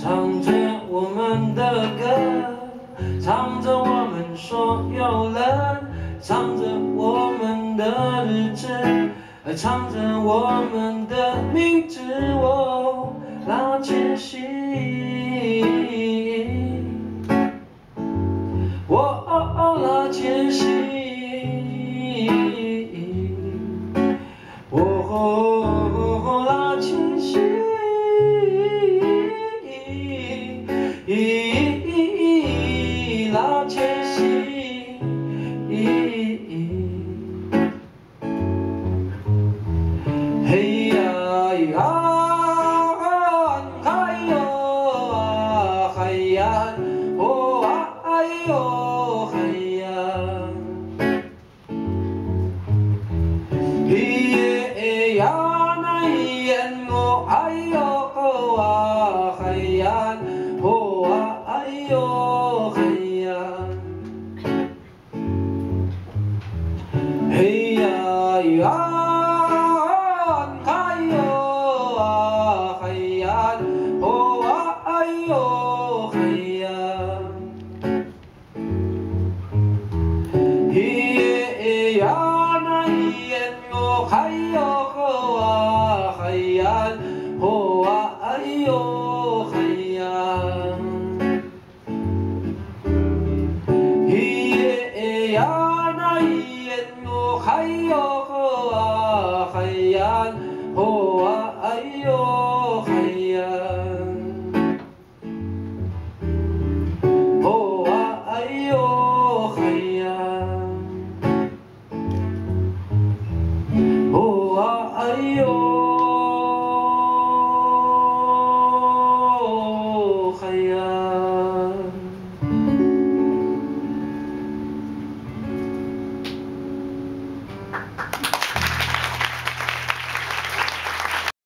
唱着我们的歌，唱着我们所有人，唱着我们的日子，唱着我们的名字，哦，拉杰西，哦，拉杰西，哦，拉杰西。拉杰西，嘿呀呀，嗨哟啊，嗨呀，哦哎哟，嗨呀，嘿耶呀，那耶哦哎哟啊，嗨呀，哦哎哟，嗨呀。嘿呀呀，嗨哟啊，嗨呀，哦哎哟，嗨呀，嘿耶呀，那耶哟，嗨哟啊，嗨呀，哦哎哟，嗨呀。嘿呀，那耶哟，嗨哟啊，嗨呀，哦哎哟，嗨呀，哦哎哟，嗨呀，哦哎哟，嗨呀。